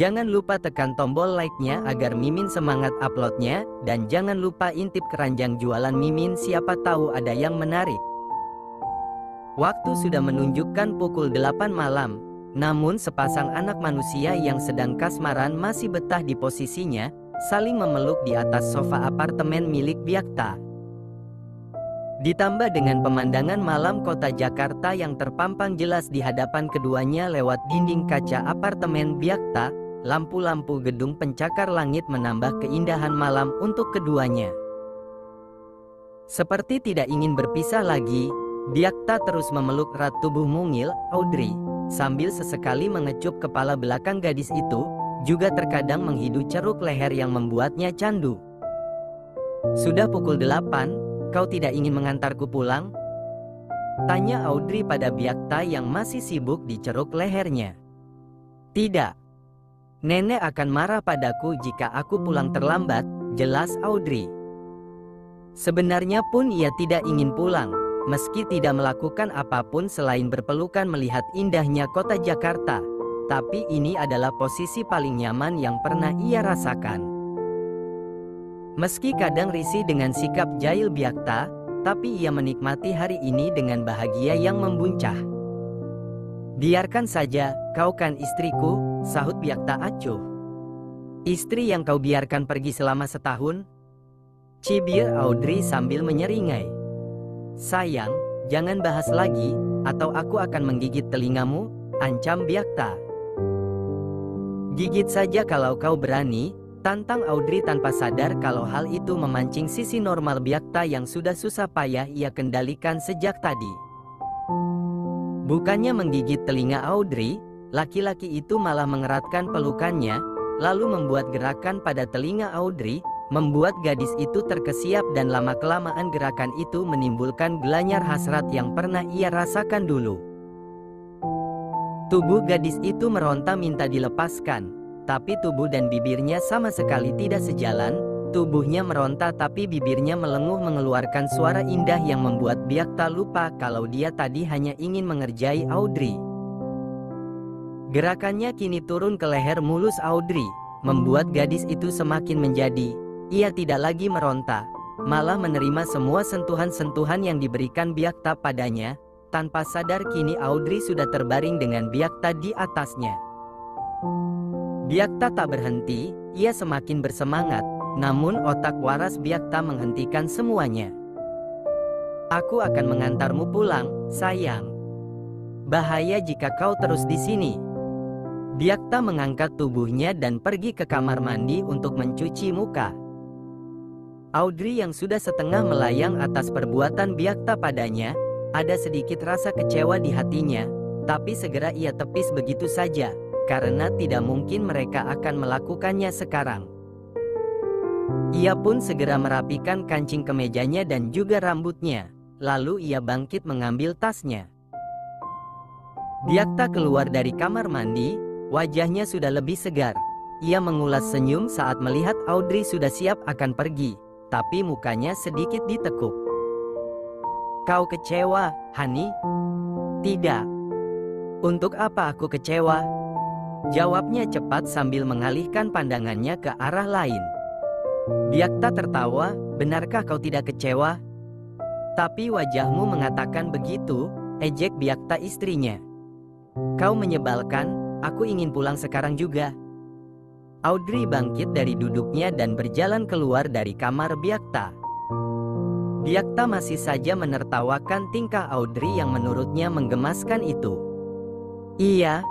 Jangan lupa tekan tombol like-nya agar Mimin semangat uploadnya, dan jangan lupa intip keranjang jualan Mimin, siapa tahu ada yang menarik. Waktu sudah menunjukkan pukul 8 malam, namun sepasang anak manusia yang sedang kasmaran masih betah di posisinya, saling memeluk di atas sofa apartemen milik Byakta. Ditambah dengan pemandangan malam kota Jakarta yang terpampang jelas di hadapan keduanya lewat dinding kaca apartemen Byakta, lampu-lampu gedung pencakar langit menambah keindahan malam untuk keduanya. Seperti tidak ingin berpisah lagi, Byakta terus memeluk erat tubuh mungil Audrey, sambil sesekali mengecup kepala belakang gadis itu, juga terkadang menghidu ceruk leher yang membuatnya candu. "Sudah pukul 8, kau tidak ingin mengantarku pulang?" tanya Audrey pada Byakta yang masih sibuk diceruk lehernya. "Tidak. Nenek akan marah padaku jika aku pulang terlambat," jelas Audrey. Sebenarnya pun ia tidak ingin pulang, meski tidak melakukan apapun selain berpelukan melihat indahnya kota Jakarta. Tapi ini adalah posisi paling nyaman yang pernah ia rasakan. Meski kadang risih dengan sikap jahil Byakta, tapi ia menikmati hari ini dengan bahagia yang membuncah. "Biarkan saja, kau kan istriku," sahut Byakta acuh. "Istri yang kau biarkan pergi selama setahun?" cibir Audrey sambil menyeringai. "Sayang, jangan bahas lagi, atau aku akan menggigit telingamu," ancam Byakta. "Gigit saja kalau kau berani," tantang Audrey tanpa sadar kalau hal itu memancing sisi normal Byakta yang sudah susah payah ia kendalikan sejak tadi. Bukannya menggigit telinga Audrey, laki-laki itu malah mengeratkan pelukannya, lalu membuat gerakan pada telinga Audrey, membuat gadis itu terkesiap dan lama-kelamaan gerakan itu menimbulkan gelanyar hasrat yang pernah ia rasakan dulu. Tubuh gadis itu meronta minta dilepaskan, tapi tubuh dan bibirnya sama sekali tidak sejalan. Tubuhnya meronta tapi bibirnya melenguh mengeluarkan suara indah yang membuat Byakta lupa kalau dia tadi hanya ingin mengerjai Audrey. Gerakannya kini turun ke leher mulus Audrey, membuat gadis itu semakin menjadi. Ia tidak lagi meronta, malah menerima semua sentuhan-sentuhan yang diberikan Byakta padanya. Tanpa sadar kini Audrey sudah terbaring dengan Byakta di atasnya. Byakta tak berhenti, ia semakin bersemangat, namun otak waras Byakta menghentikan semuanya. "Aku akan mengantarmu pulang, sayang. Bahaya jika kau terus di sini." Byakta mengangkat tubuhnya dan pergi ke kamar mandi untuk mencuci muka. Audrey yang sudah setengah melayang atas perbuatan Byakta padanya, ada sedikit rasa kecewa di hatinya, tapi segera ia tepis begitu saja, karena tidak mungkin mereka akan melakukannya sekarang. Ia pun segera merapikan kancing kemejanya dan juga rambutnya, lalu ia bangkit mengambil tasnya. Byakta keluar dari kamar mandi, wajahnya sudah lebih segar. Ia mengulas senyum saat melihat Audrey sudah siap akan pergi, tapi mukanya sedikit ditekuk. "Kau kecewa, Hani?" "Tidak." "Untuk apa aku kecewa?" jawabnya cepat sambil mengalihkan pandangannya ke arah lain. Byakta tertawa, "Benarkah kau tidak kecewa?" "Tapi wajahmu mengatakan begitu," ejek Byakta istrinya. "Kau menyebalkan, aku ingin pulang sekarang juga." Audrey bangkit dari duduknya dan berjalan keluar dari kamar Byakta. Byakta masih saja menertawakan tingkah Audrey yang menurutnya menggemaskan itu. Iya,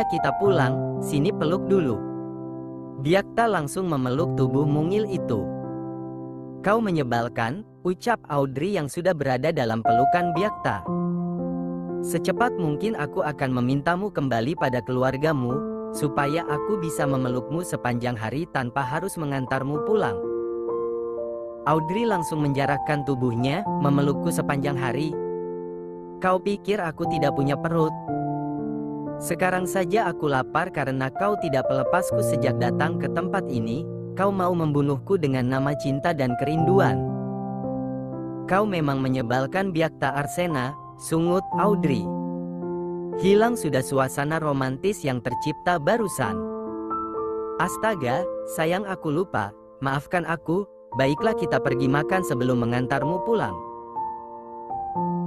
kita pulang, sini peluk dulu." Byakta langsung memeluk tubuh mungil itu. "Kau menyebalkan," ucap Audrey yang sudah berada dalam pelukan Byakta. "Secepat mungkin aku akan memintamu kembali pada keluargamu, supaya aku bisa memelukmu sepanjang hari tanpa harus mengantarmu pulang." Audrey langsung menjarakkan tubuhnya, "Memelukku sepanjang hari? Kau pikir aku tidak punya perut? Sekarang saja aku lapar karena kau tidak melepasku sejak datang ke tempat ini. Kau mau membunuhku dengan nama cinta dan kerinduan. Kau memang menyebalkan, Byakta Arsena," sungut Audrey. Hilang sudah suasana romantis yang tercipta barusan. Astaga, sayang aku lupa. Maafkan aku, baiklah kita pergi makan sebelum mengantarmu pulang.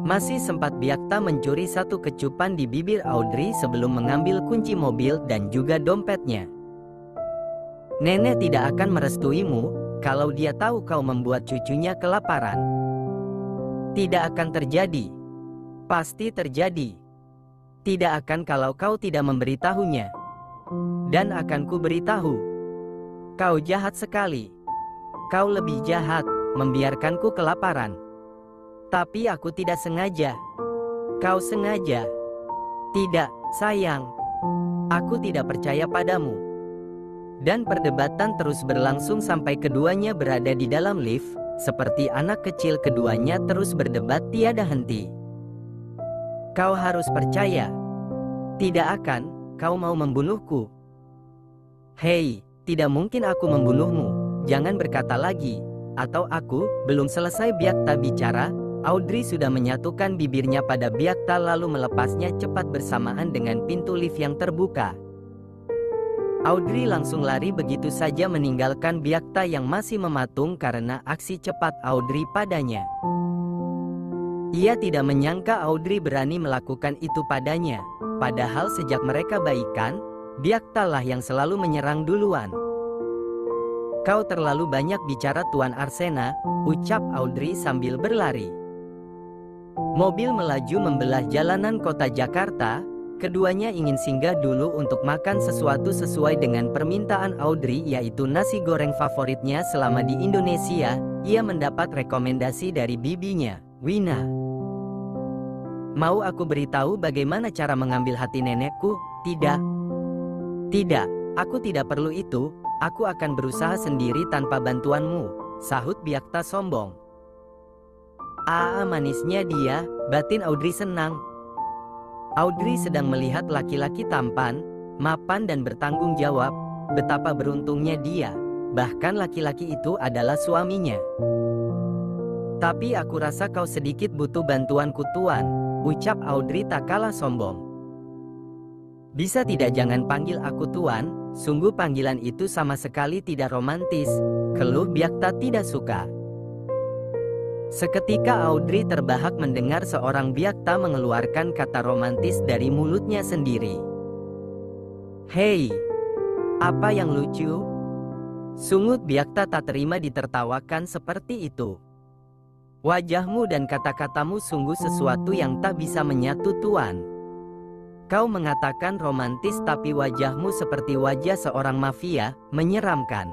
Masih sempat Byakta mencuri satu kecupan di bibir Audrey sebelum mengambil kunci mobil dan juga dompetnya. Nenek tidak akan merestuimu kalau dia tahu kau membuat cucunya kelaparan. Tidak akan terjadi. Pasti terjadi. Tidak akan kalau kau tidak memberitahunya. Dan akan ku beritahu. Kau jahat sekali. Kau lebih jahat, membiarkanku kelaparan. Tapi aku tidak sengaja. Kau sengaja. Tidak, sayang. Aku tidak percaya padamu. Dan perdebatan terus berlangsung sampai keduanya berada di dalam lift. Seperti anak kecil keduanya terus berdebat tiada henti. Kau harus percaya. Tidak akan. Kau mau membunuhku? Hei, tidak mungkin aku membunuhmu. Jangan berkata lagi. Atau aku, belum selesai Byakta bicara, Audrey sudah menyatukan bibirnya pada Byakta lalu melepasnya cepat bersamaan dengan pintu lift yang terbuka. Audrey langsung lari begitu saja meninggalkan Byakta yang masih mematung karena aksi cepat Audrey padanya. Ia tidak menyangka Audrey berani melakukan itu padanya. Padahal sejak mereka baikan, Byakta lah yang selalu menyerang duluan. Kau terlalu banyak bicara Tuan Arsena, ucap Audrey sambil berlari. Mobil melaju membelah jalanan kota Jakarta. Keduanya ingin singgah dulu untuk makan sesuatu sesuai dengan permintaan Audrey, yaitu nasi goreng favoritnya selama di Indonesia. Ia mendapat rekomendasi dari bibinya, Wina. Mau aku beritahu bagaimana cara mengambil hati nenekku? Tidak. Tidak, aku tidak perlu itu. Aku akan berusaha sendiri tanpa bantuanmu, sahut Byakta sombong. Manisnya dia, batin Audrey senang. Audrey sedang melihat laki-laki tampan, mapan dan bertanggung jawab. Betapa beruntungnya dia. Bahkan laki-laki itu adalah suaminya. Tapi aku rasa kau sedikit butuh bantuanku Tuan, ucap Audrey tak kalah sombong. Bisa tidak jangan panggil aku Tuan, sungguh panggilan itu sama sekali tidak romantis, keluh Byakta tidak suka. Seketika Audrey terbahak mendengar seorang Byakta mengeluarkan kata romantis dari mulutnya sendiri. Hei, apa yang lucu? Sungut Byakta tak terima ditertawakan seperti itu. Wajahmu dan kata-katamu sungguh sesuatu yang tak bisa menyatu Tuan. Kau mengatakan romantis tapi wajahmu seperti wajah seorang mafia, menyeramkan.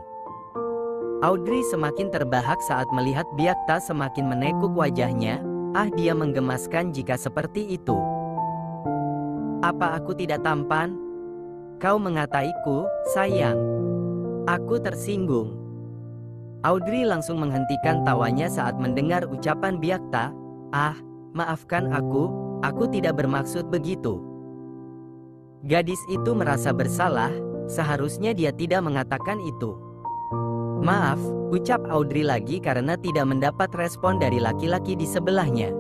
Audrey semakin terbahak saat melihat Byakta semakin menekuk wajahnya. Dia menggemaskan jika seperti itu. Apa aku tidak tampan? Kau mengataiku, sayang. Aku tersinggung. Audrey langsung menghentikan tawanya saat mendengar ucapan Byakta. Maafkan aku tidak bermaksud begitu. Gadis itu merasa bersalah, seharusnya dia tidak mengatakan itu. Maaf, ucap Audrey lagi karena tidak mendapat respon dari laki-laki di sebelahnya.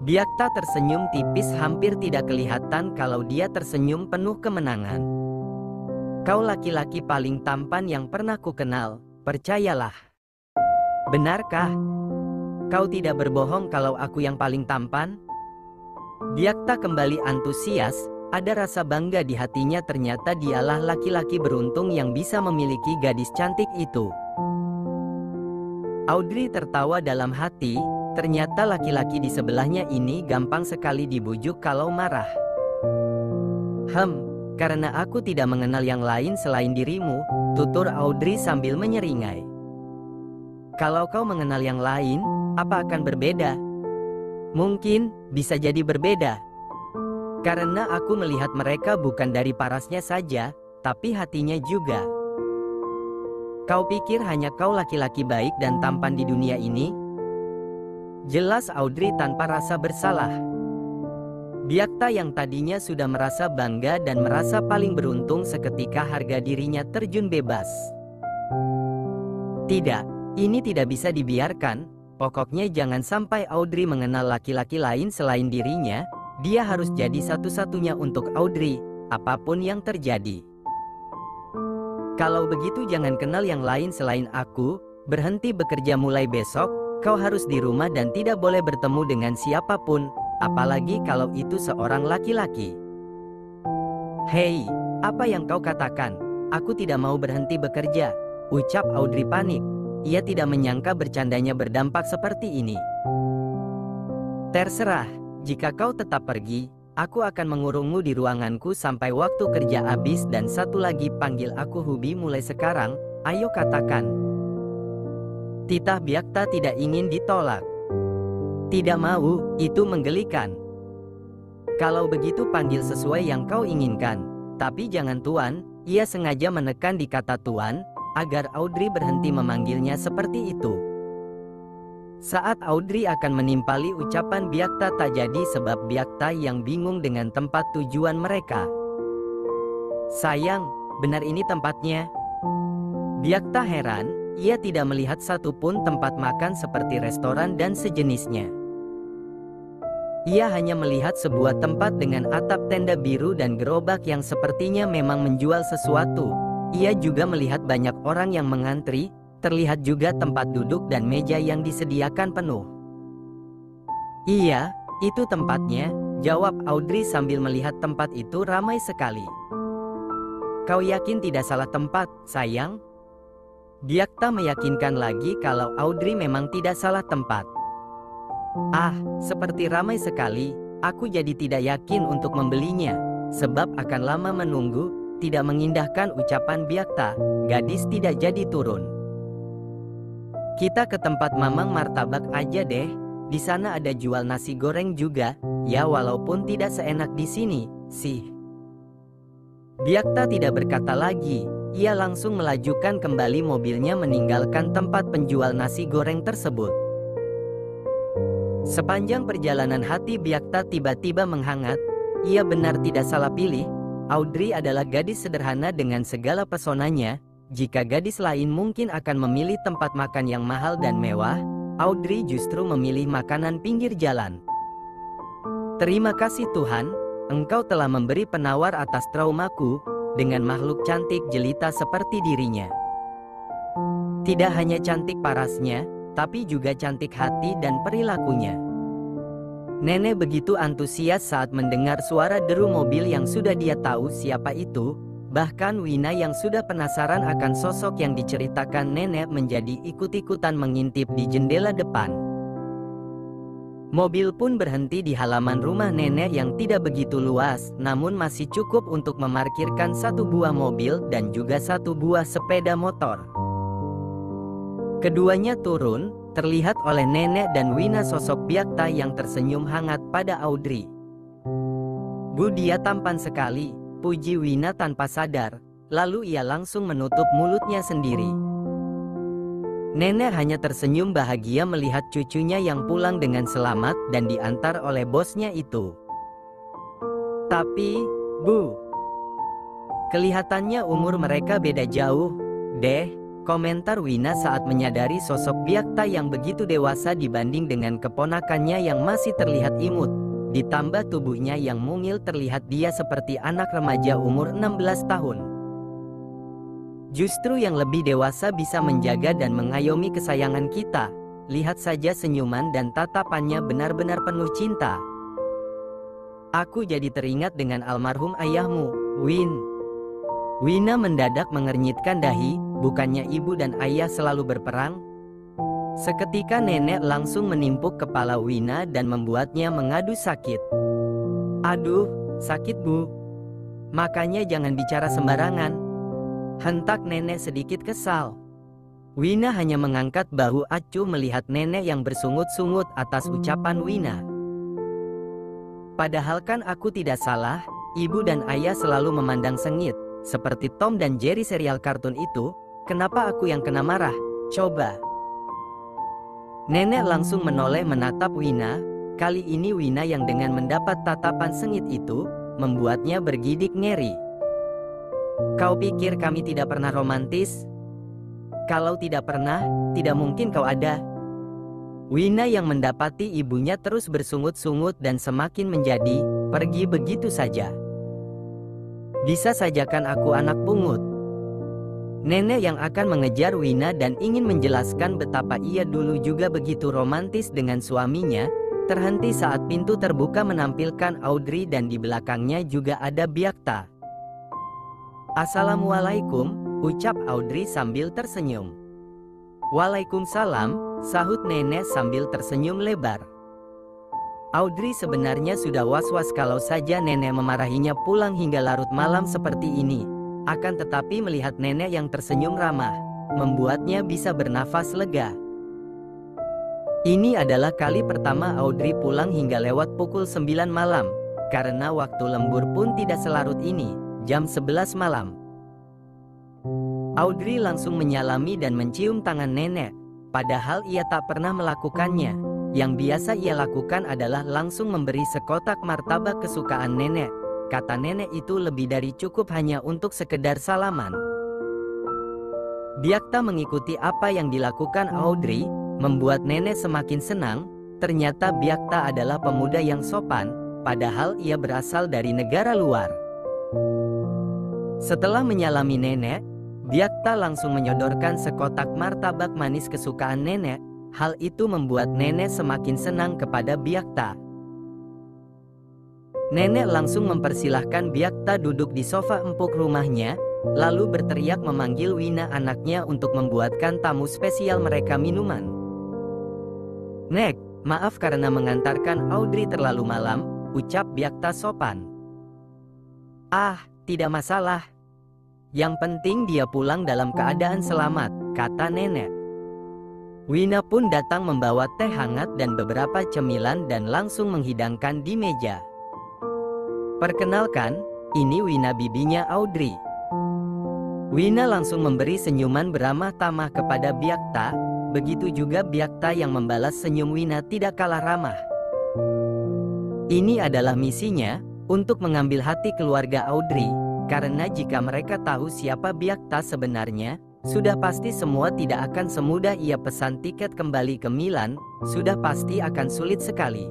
Byakta tersenyum tipis, hampir tidak kelihatan kalau dia tersenyum penuh kemenangan. Kau laki-laki paling tampan yang pernah kukenal, percayalah. Benarkah? Kau tidak berbohong kalau aku yang paling tampan? Byakta kembali antusias. Ada rasa bangga di hatinya, ternyata dialah laki-laki beruntung yang bisa memiliki gadis cantik itu. Audrey tertawa dalam hati, ternyata laki-laki di sebelahnya ini gampang sekali dibujuk kalau marah. Karena aku tidak mengenal yang lain selain dirimu, tutur Audrey sambil menyeringai. Kalau kau mengenal yang lain, apa akan berbeda? Mungkin, bisa jadi berbeda. Karena aku melihat mereka bukan dari parasnya saja, tapi hatinya juga. Kau pikir hanya kau laki-laki baik dan tampan di dunia ini? Jelas Audrey tanpa rasa bersalah. Byakta yang tadinya sudah merasa bangga dan merasa paling beruntung seketika harga dirinya terjun bebas. Tidak, ini tidak bisa dibiarkan. Pokoknya jangan sampai Audrey mengenal laki-laki lain selain dirinya. Dia harus jadi satu-satunya untuk Audrey, apapun yang terjadi. Kalau begitu jangan kenal yang lain selain aku, berhenti bekerja mulai besok, kau harus di rumah dan tidak boleh bertemu dengan siapapun, apalagi kalau itu seorang laki-laki. Hei, apa yang kau katakan? Aku tidak mau berhenti bekerja, ucap Audrey panik. Ia tidak menyangka bercandanya berdampak seperti ini. Terserah, jika kau tetap pergi, aku akan mengurungmu di ruanganku sampai waktu kerja habis dan satu lagi panggil aku Hubi mulai sekarang, ayo katakan. Titah Byakta tidak ingin ditolak. Tidak mau, itu menggelikan. Kalau begitu panggil sesuai yang kau inginkan. Tapi jangan tuan, ia sengaja menekan di kata tuan, agar Audrey berhenti memanggilnya seperti itu. Saat Audrey akan menimpali ucapan Byakta tak jadi sebab Byakta yang bingung dengan tempat tujuan mereka. Sayang, benar ini tempatnya? Byakta heran, ia tidak melihat satupun tempat makan seperti restoran dan sejenisnya. Ia hanya melihat sebuah tempat dengan atap tenda biru dan gerobak yang sepertinya memang menjual sesuatu. Ia juga melihat banyak orang yang mengantri, terlihat juga tempat duduk dan meja yang disediakan penuh. Iya, itu tempatnya, jawab Audrey sambil melihat tempat itu ramai sekali. Kau yakin tidak salah tempat, sayang? Byakta meyakinkan lagi kalau Audrey memang tidak salah tempat. Ah, seperti ramai sekali, aku jadi tidak yakin untuk membelinya, sebab akan lama menunggu, tidak mengindahkan ucapan Byakta, gadis tidak jadi turun. Kita ke tempat Mamang Martabak aja deh, di sana ada jual nasi goreng juga, ya walaupun tidak seenak di sini, sih. Byakta tidak berkata lagi, ia langsung melajukan kembali mobilnya meninggalkan tempat penjual nasi goreng tersebut. Sepanjang perjalanan hati Byakta tiba-tiba menghangat, ia benar tidak salah pilih, Audrey adalah gadis sederhana dengan segala pesonanya, jika gadis lain mungkin akan memilih tempat makan yang mahal dan mewah, Audrey justru memilih makanan pinggir jalan. Terima kasih Tuhan, Engkau telah memberi penawar atas traumaku, dengan makhluk cantik jelita seperti dirinya. Tidak hanya cantik parasnya, tapi juga cantik hati dan perilakunya. Nenek begitu antusias saat mendengar suara deru mobil yang sudah dia tahu siapa itu, bahkan Wina yang sudah penasaran akan sosok yang diceritakan nenek menjadi ikut-ikutan mengintip di jendela depan. Mobil pun berhenti di halaman rumah nenek yang tidak begitu luas, namun masih cukup untuk memarkirkan satu buah mobil dan juga satu buah sepeda motor. Keduanya turun, terlihat oleh nenek dan Wina sosok Byakta yang tersenyum hangat pada Audrey. Bu, dia tampan sekali, puji Wina tanpa sadar, lalu ia langsung menutup mulutnya sendiri. Nenek hanya tersenyum bahagia melihat cucunya yang pulang dengan selamat dan diantar oleh bosnya itu. Tapi, Bu, kelihatannya umur mereka beda jauh, deh. Komentar Wina saat menyadari sosok Byakta yang begitu dewasa dibanding dengan keponakannya yang masih terlihat imut. Ditambah tubuhnya yang mungil terlihat dia seperti anak remaja umur 16 tahun. Justru yang lebih dewasa bisa menjaga dan mengayomi kesayangan kita. Lihat saja senyuman dan tatapannya benar-benar penuh cinta. Aku jadi teringat dengan almarhum ayahmu, Win. Wina mendadak mengernyitkan dahi, bukannya ibu dan ayah selalu berperang? Seketika nenek langsung menimpuk kepala Wina dan membuatnya mengadu sakit. Aduh, sakit Bu. Makanya jangan bicara sembarangan. Hentak nenek sedikit kesal. Wina hanya mengangkat bahu acuh melihat nenek yang bersungut-sungut atas ucapan Wina. Padahal kan aku tidak salah, ibu dan ayah selalu memandang sengit. Seperti Tom dan Jerry serial kartun itu, kenapa aku yang kena marah? Coba. Nenek langsung menoleh menatap Wina, kali ini Wina yang dengan mendapat tatapan sengit itu, membuatnya bergidik ngeri. Kau pikir kami tidak pernah romantis? Kalau tidak pernah, tidak mungkin kau ada. Wina yang mendapati ibunya terus bersungut-sungut dan semakin menjadi, pergi begitu saja. Bisa saja kan aku anak pungut. Nenek yang akan mengejar Wina dan ingin menjelaskan betapa ia dulu juga begitu romantis dengan suaminya, terhenti saat pintu terbuka menampilkan Audrey dan di belakangnya juga ada Byakta. "Assalamualaikum," ucap Audrey sambil tersenyum. "Waalaikumsalam," sahut nenek sambil tersenyum lebar. Audrey sebenarnya sudah was-was kalau saja nenek memarahinya pulang hingga larut malam seperti ini. Akan tetapi melihat nenek yang tersenyum ramah, membuatnya bisa bernafas lega. Ini adalah kali pertama Audrey pulang hingga lewat pukul 9 malam, karena waktu lembur pun tidak selarut ini, jam 11 malam. Audrey langsung menyalami dan mencium tangan nenek, padahal ia tak pernah melakukannya. Yang biasa ia lakukan adalah langsung memberi sekotak martabak kesukaan nenek. Kata nenek itu lebih dari cukup hanya untuk sekedar salaman. Byakta mengikuti apa yang dilakukan Audrey, membuat nenek semakin senang. Ternyata Byakta adalah pemuda yang sopan, padahal ia berasal dari negara luar. Setelah menyalami nenek, Byakta langsung menyodorkan sekotak martabak manis kesukaan nenek. Hal itu membuat nenek semakin senang kepada Byakta. Nenek langsung mempersilahkan Byakta duduk di sofa empuk rumahnya, lalu berteriak memanggil Wina anaknya untuk membuatkan tamu spesial mereka minuman. "Nek, maaf karena mengantarkan Audrey terlalu malam," ucap Byakta sopan. "Ah, tidak masalah. Yang penting dia pulang dalam keadaan selamat," kata nenek. Wina pun datang membawa teh hangat dan beberapa cemilan dan langsung menghidangkan di meja. "Perkenalkan, ini Wina bibinya Audrey." Wina langsung memberi senyuman beramah tamah kepada Byakta, begitu juga Byakta yang membalas senyum Wina tidak kalah ramah. Ini adalah misinya, untuk mengambil hati keluarga Audrey, karena jika mereka tahu siapa Byakta sebenarnya, sudah pasti semua tidak akan semudah ia pesan tiket kembali ke Milan, sudah pasti akan sulit sekali.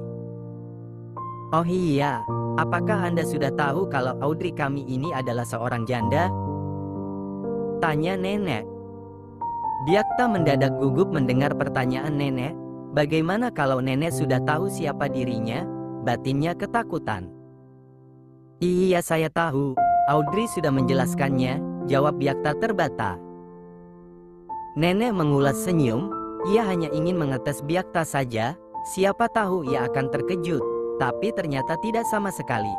"Oh iya, apakah Anda sudah tahu kalau Audrey kami ini adalah seorang janda?" tanya nenek. Byakta mendadak gugup mendengar pertanyaan nenek. Bagaimana kalau nenek sudah tahu siapa dirinya? Batinnya ketakutan. "Iya, saya tahu. Audrey sudah menjelaskannya," jawab Byakta terbata. Nenek mengulas senyum. Ia hanya ingin mengetes Byakta saja. Siapa tahu ia akan terkejut, tapi ternyata tidak sama sekali.